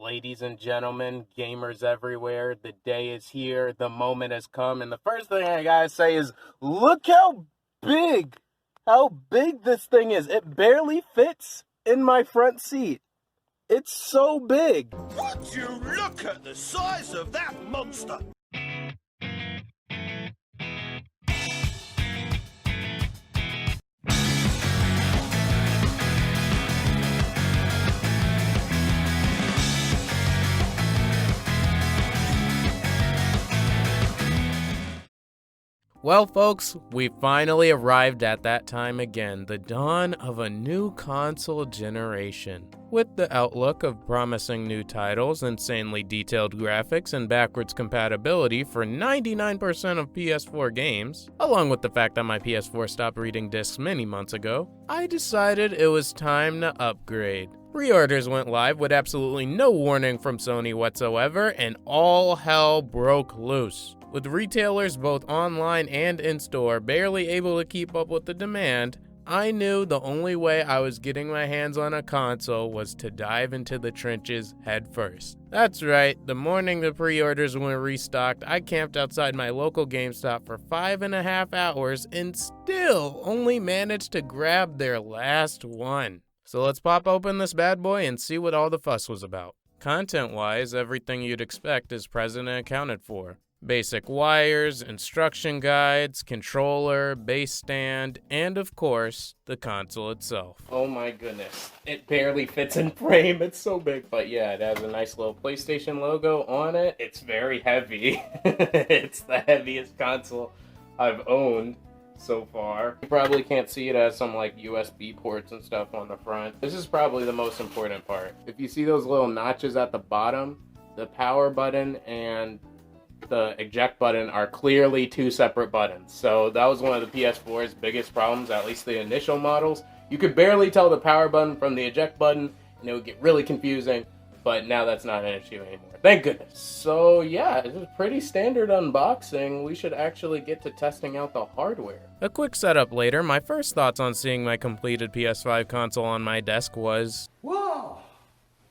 Ladies and gentlemen, gamers everywhere, the day is here, the moment has come, and the first thing I gotta say is, look how big this thing is. It barely fits in my front seat. It's so big. Would you look at the size of that monster? Well, folks, we finally arrived at that time again, the dawn of a new console generation. With the outlook of promising new titles, insanely detailed graphics, and backwards compatibility for 99% of PS4 games, along with the fact that my PS4 stopped reading discs many months ago, I decided it was time to upgrade. Pre-orders went live with absolutely no warning from Sony whatsoever, and all hell broke loose. With retailers both online and in-store barely able to keep up with the demand, I knew the only way I was getting my hands on a console was to dive into the trenches head first. That's right, the morning the pre-orders were restocked, I camped outside my local GameStop for 5.5 hours and still only managed to grab their last one. So let's pop open this bad boy and see what all the fuss was about. Content-wise, everything you'd expect is present and accounted for. Basic wires, instruction guides, controller, base stand, and of course, the console itself. Oh my goodness, it barely fits in frame, it's so big. But yeah, it has a nice little PlayStation logo on it. It's very heavy. It's the heaviest console I've owned so far. You probably can't see it as some like USB ports and stuff on the front. This is probably the most important part. If you see those little notches at the bottom, the power button and the eject button are clearly two separate buttons. So that was one of the PS4's biggest problems, at least the initial models. You could barely tell the power button from the eject button, and it would get really confusing, but now that's not an issue anymore. Thank goodness. So yeah, it's a pretty standard unboxing. We should actually get to testing out the hardware. A quick setup later, my first thoughts on seeing my completed PS5 console on my desk was, wow!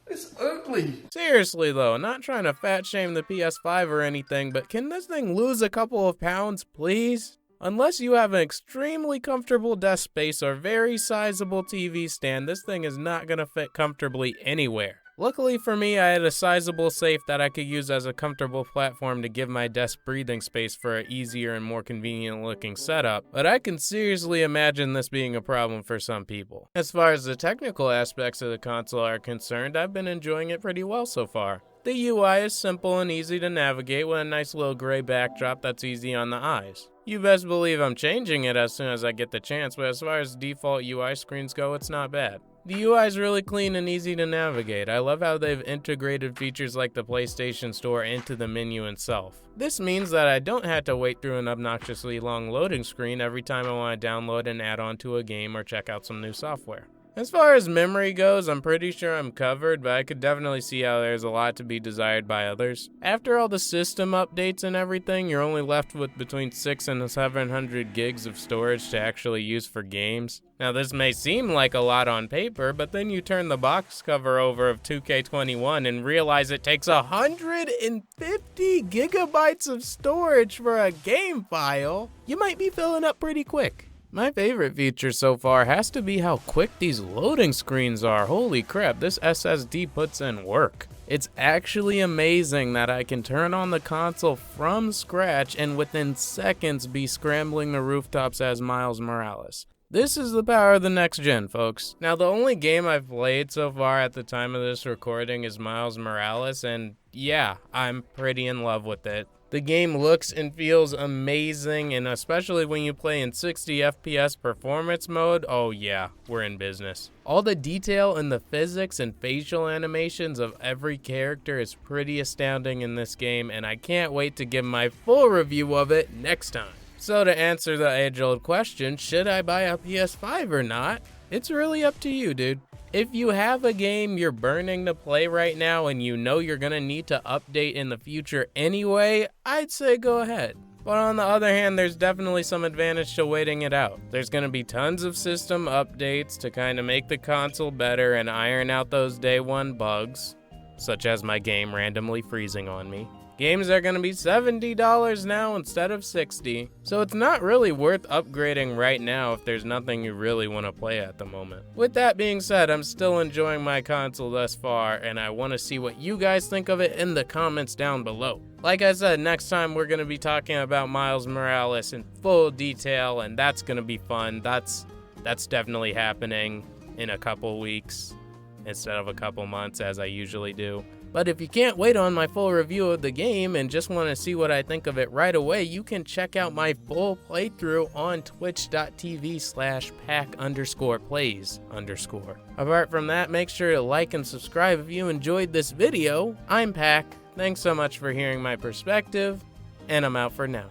It's ugly. Seriously though, not trying to fat shame the PS5 or anything, but can this thing lose a couple of pounds, please? Unless you have an extremely comfortable desk space or very sizable TV stand, this thing is not gonna fit comfortably anywhere. Luckily for me, I had a sizable safe that I could use as a comfortable platform to give my desk breathing space for an easier and more convenient looking setup, but I can seriously imagine this being a problem for some people. As far as the technical aspects of the console are concerned, I've been enjoying it pretty well so far. The UI is simple and easy to navigate with a nice little gray backdrop that's easy on the eyes. You best believe I'm changing it as soon as I get the chance, but as far as default UI screens go, it's not bad. The UI is really clean and easy to navigate. I love how they've integrated features like the PlayStation Store into the menu itself. This means that I don't have to wait through an obnoxiously long loading screen every time I want to download an add-on to a game or check out some new software. As far as memory goes, I'm pretty sure I'm covered, but I could definitely see how there's a lot to be desired by others. After all the system updates and everything, you're only left with between 600 and 700 gigs of storage to actually use for games. Now this may seem like a lot on paper, but then you turn the box cover over of 2K21 and realize it takes 150 gigabytes of storage for a game file. You might be filling up pretty quick. My favorite feature so far has to be how quick these loading screens are. Holy crap, this SSD puts in work. It's actually amazing that I can turn on the console from scratch and within seconds be scrambling the rooftops as Miles Morales. This is the power of the next gen, folks. Now, the only game I've played so far at the time of this recording is Miles Morales, and yeah, I'm pretty in love with it. The game looks and feels amazing, and especially when you play in 60 FPS performance mode, oh yeah, we're in business. All the detail in the physics and facial animations of every character is pretty astounding in this game, and I can't wait to give my full review of it next time. So to answer the age-old question, should I buy a PS5 or not? It's really up to you, dude. If you have a game you're burning to play right now and you know you're gonna need to update in the future anyway, I'd say go ahead. But on the other hand, there's definitely some advantage to waiting it out. There's gonna be tons of system updates to kind of make the console better and iron out those day one bugs. such as my game randomly freezing on me. Games are gonna be $70 now instead of $60, so it's not really worth upgrading right now if there's nothing you really want to play at the moment. With that being said, I'm still enjoying my console thus far, and I want to see what you guys think of it in the comments down below. Like I said, next time we're gonna be talking about Miles Morales in full detail, and that's gonna be fun. That's definitely happening in a couple weeks instead of a couple months as I usually do. But if you can't wait on my full review of the game and just want to see what I think of it right away, you can check out my full playthrough on twitch.tv/pack_plays_. Apart from that, make sure to like and subscribe if you enjoyed this video. I'm Pack. Thanks so much for hearing my perspective, and I'm out for now.